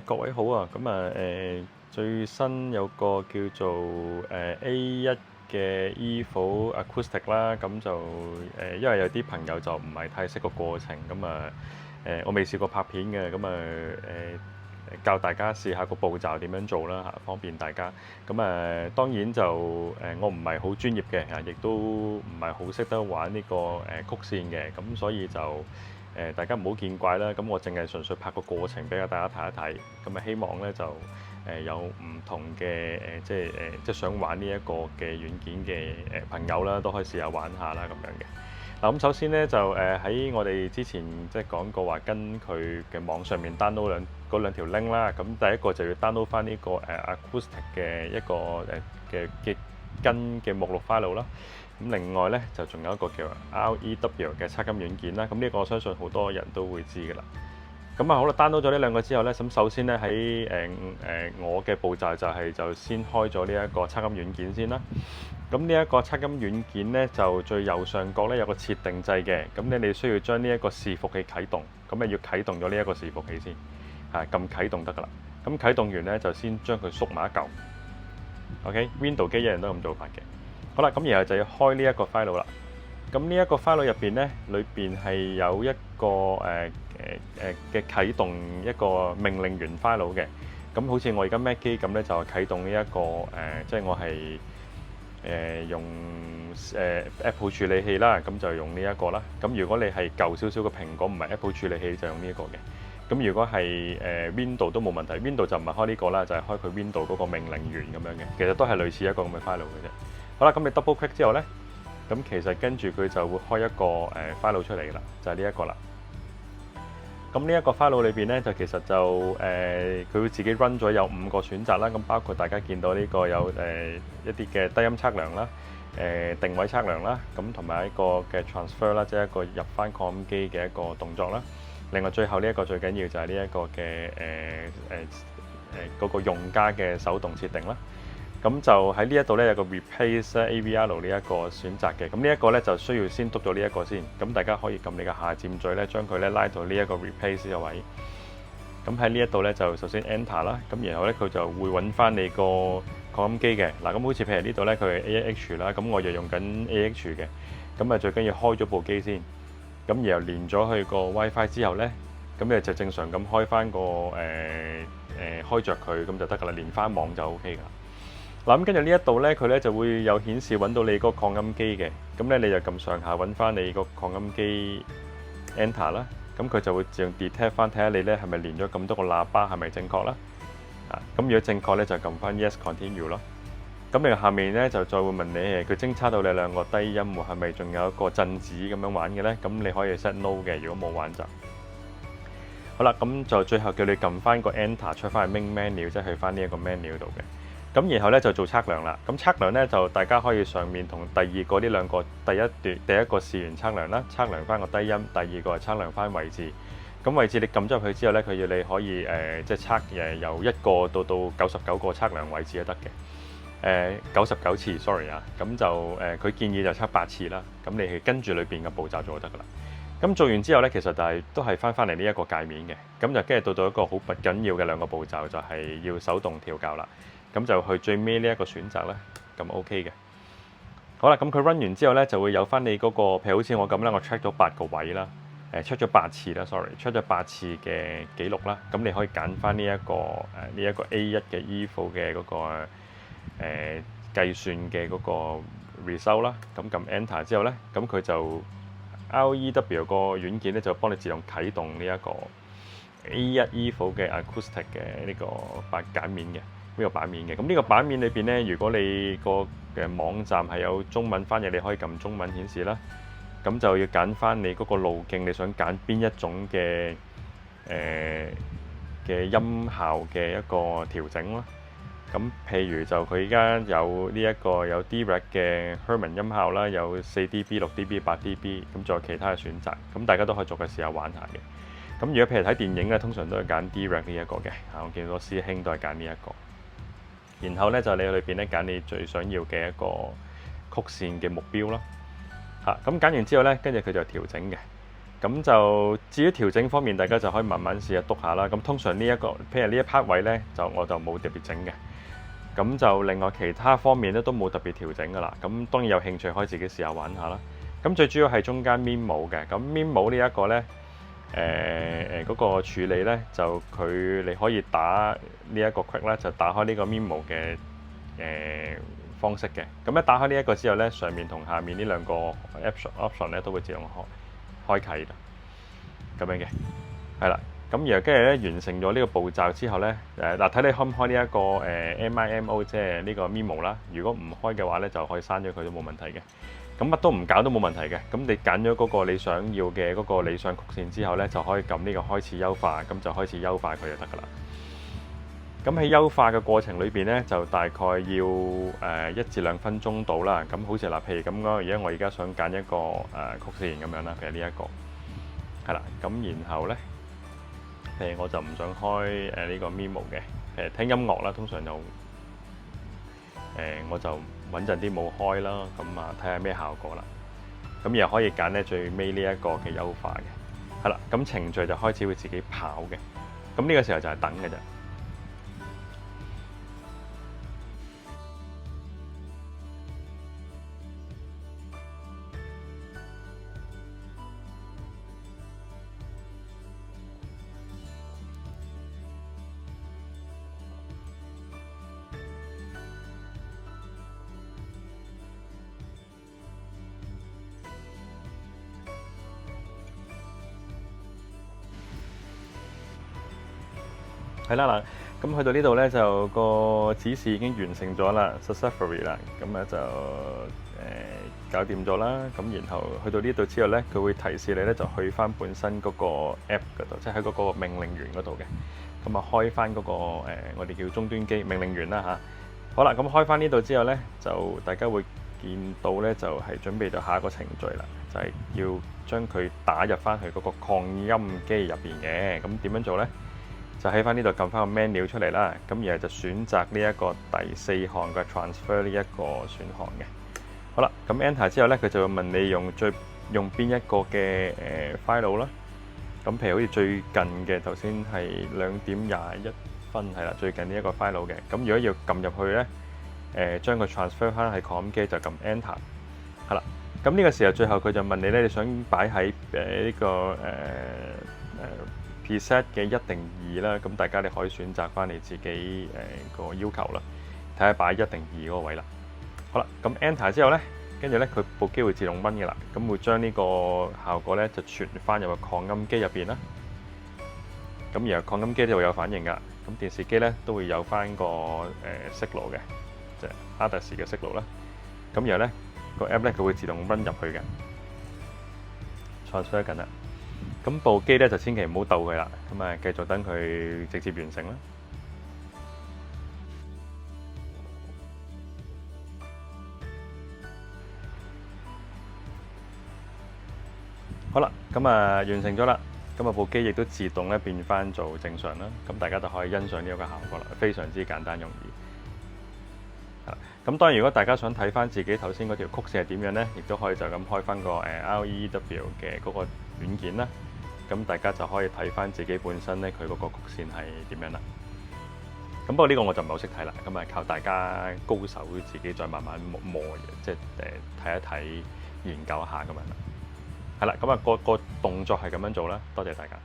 各位好啊！最新有個叫做A1嘅 Evo Acoustic 啦，因為有啲朋友就唔係太識個過程，我未試過拍片嘅，教大家試下個步驟點樣做啦嚇，方便大家。當然我唔係好專業嘅亦都唔係好識得玩呢個曲線嘅，所以大家唔好見怪啦。我淨係純粹拍個過程俾大家睇一睇。希望咧有唔同嘅即係想玩呢一個嘅軟件嘅朋友啦，都可以試下玩下啦咁樣嘅。嗱，首先咧喺我哋之前即係講過話，跟佢嘅網上面 download 兩條 link 啦。第一個就要 download 翻呢個acoustic 嘅一個嘅跟嘅目錄 file 啦。另外咧就仲有一個叫 REW 嘅測音軟件啦。呢個我相信好多人都會知㗎啦。好啦，download 咗呢兩個之後咧，首先咧喺我嘅步驟就先開咗呢一個測音軟件先啦。呢一個測音軟件咧就最右上角咧有個設定掣嘅，你需要將呢一個伺服器啟動，要啟動咗呢一個伺服器先，撳啟動得㗎啦。啟動完咧就先將佢縮埋一嚿。OK，Windows 機一樣都咁做法嘅。好啦，然後就要開呢一個 file 啦。呢一個 file 入邊咧，裏邊係有一個嘅啟動一個命令源 file 嘅。好似我而家 Mac 機咁咧，就係啟動呢一個即係我係用Apple 處理器啦，就用呢一個啦。如果你係舊少少嘅蘋果，唔係 Apple 處理器，就用呢一個嘅。如果係Windows 都冇問題，Windows 就唔係開呢個啦，就係開佢 Windows 嗰個命令源咁樣嘅。其實都係類似一個咁嘅 file 嘅啫。好啦，你 double click 之後咧，其實跟住佢就會開一個file 出嚟㗎啦，就係呢一個啦。呢一個 file 裏邊咧，就其實就佢會自己 run 咗有5個選擇啦。包括大家見到呢個有一啲嘅低音測量啦、定位測量啦，同埋一個嘅 transfer 啦，即係一個入翻擴音機嘅一個動作啦。另外最後呢一個最緊要就係呢一個嘅嗰個用家嘅手動設定啦。就喺呢一度咧有個 replace AVR 呢一個選擇嘅。呢一個咧就需要先篤咗呢一個先。大家可以撳你嘅下佔嘴咧，將佢咧拉到呢一個 replace 嘅位。喺呢一度咧就首先 enter 啦。然後咧佢就會揾翻你個擴音機嘅。嗱，好似譬如呢度咧佢係 AH 啦，我就用緊 AH 嘅。最緊要開咗部機先。然後連咗去個 WiFi 之後咧，你就正常咁開翻個開着佢咁就得㗎啦。連翻網就 OK 㗎。嗱，跟住呢一度咧，佢咧就會有顯示揾到你個擴音機嘅。你就撳上下揾翻你個擴音機 enter 啦。佢就會自動 detect 翻，睇下你咧係咪連咗咁多個喇叭係咪正確啦。如果正確咧就撳翻 yes continue 咯。你下面咧就再會問你佢偵測到你兩個低音喎，係咪仲有一個震子咁樣玩嘅咧？你可以 set no 嘅，如果冇玩就好啦。就最後叫你撳翻個 enter 出翻去 main menu，即係去翻呢一個 menu 度嘅。然後咧就做測量啦。測量咧就大家可以上面同第二個呢兩個第一個試完測量啦，測量翻個低音。第二個係測量翻位置。位置你撳咗入去之後咧，佢要你可以即係測由1個到99個測量位置都得嘅。99次 sorry 啊。佢建議就測8次啦。你係跟住裏邊嘅步驟做就得噶啦。做完之後咧，其實都係翻嚟呢一個界面嘅。就跟住到一個好緊要嘅兩個步驟，就係要手動調校啦。就去最尾呢一個選擇咧，咁 OK 嘅。好啦，佢 run 完之後咧，就會有翻你嗰個，譬如好似我咁啦，我 check 咗8個位啦，check 咗8次啦 ，sorry，check 咗8次嘅記錄啦。你可以揀翻呢一個 A1 嘅 Evo 嘅嗰個計算嘅嗰個 result 啦。撳 enter 之後咧，佢就 REW 個軟件咧就幫你自動啟動呢一個 A1 Evo 嘅 acoustic 嘅呢個版面嘅。呢個版面嘅，呢個版面裏邊咧，如果你個嘅網站係有中文翻譯，你可以撳中文顯示啦。就要揀翻你嗰個路徑，你想揀邊一種嘅音效嘅一個調整啦。譬如就佢而家有呢一個有 direct 嘅 Harman 音效啦，有4dB、6dB、8dB，仲有其他嘅選擇。大家都可以逐個試下玩下嘅。如果譬如睇電影咧，通常都係揀 direct 呢一個嘅。我見到師兄都係揀呢一個。然後咧就你裏邊咧揀你最想要嘅一個曲線嘅目標啦。揀完之後咧，跟住佢就調整嘅。咁就至於調整方面，大家就可以慢慢試下篤下啦。咁通常呢一個，譬如呢一 part 位呢，我就冇特別整嘅。咁就另外其他方面咧都冇特別調整噶啦。咁當然有興趣可以自己試下玩下啦。咁最主要係中間面帽嘅。咁面帽呢一個呢，嗰個處理呢，就你可以打呢一個 quick 咧，就打開呢個面帽嘅方式嘅。咁一打開呢一個之後呢，上面同下面呢兩個 option 咧都會自動開啟咁樣嘅，係啦。咁然後跟住咧完成咗呢個步驟之後咧，嗱睇你開唔開呢一個MIMO，即係呢個 MIMO 啦。如果唔開嘅話咧，就可以刪咗佢都冇問題嘅。咁乜都唔搞都冇問題嘅。咁你揀咗嗰個你想要嘅嗰個理想曲線之後咧，就可以撳呢個開始優化，咁就開始優化佢就得㗎啦。咁喺優化嘅過程裏邊咧，就大概要1至2分鐘到啦。咁好似嗱，譬如咁樣，我而家想揀一個曲線咁樣啦，譬如呢一個係啦。咁然後咧，譬如我就唔想開呢個 MIMO 嘅，聽音樂啦，通常就我就穩陣啲冇開啦，咁啊睇下咩效果啦。咁又可以揀咧最尾呢一個嘅優化嘅，係啦。咁程序就開始會自己跑嘅，咁呢個時候就係等嘅啫。係啦嗱，咁去到呢度咧就個指示已經完成咗啦 ，successfully 啦，咁咧就搞掂咗啦。咁然後去到呢度之後咧，佢會提示你咧就去翻本身嗰個 app 嗰度，即係喺嗰個命令源嗰度嘅。咁啊開翻嗰個我哋叫終端機命令源啦嚇。好啦，咁開翻呢度之後咧，就大家會見到咧就係準備咗下一個程序啦，就係要將佢打入翻去嗰個擴音機入邊嘅。咁點樣做咧？就喺翻呢度撳翻個 menu 出嚟啦，咁然後就選擇呢一個第4項嘅 transfer 呢一個選項嘅。好啦，咁 enter 之後咧，佢就會問你用邊一個嘅file 啦。咁譬如好似最近嘅頭先係2:21係啦，最近呢一個 file 嘅。咁如果要撳入去咧，將佢 transfer 翻喺擴音機就撳 enter。係啦，咁呢個時候最後佢就問你咧，你想擺喺呢個preset 嘅1定2啦，咁大家你可以選擇翻你自己個要求啦，睇下擺1定2嗰個位啦。好啦，咁 enter 之後咧，跟住咧佢部機會自動燜嘅啦，咁會將呢個效果咧就傳翻入個擴音機入邊啦。咁然後擴音機就會有反應㗎，咁電視機咧都會有翻個signal嘅，即係 ADAS 嘅 signal啦。咁然後咧個 app 咧佢會自動燜入去嘅 transfer 緊啦。咁部機咧就千祈唔好鬥佢啦，咁啊繼續等佢直接完成啦。好啦，咁啊完成咗啦，咁啊部機亦都自動咧變翻做正常啦。咁大家就可以欣賞呢一個效果啦，非常之簡單容易。咁當然如果大家想睇翻自己頭先嗰條曲線係點樣咧，亦都可以就咁開翻個REW 嘅嗰個軟件啦。咁大家就可以睇翻自己本身咧，佢嗰個曲線係點樣啦。咁不過呢個我就唔係好識睇啦，咁啊靠大家高手自己再慢慢磨，即係睇一睇、研究一下咁樣啦。係啦，咁啊個動作係咁樣做啦。多謝大家。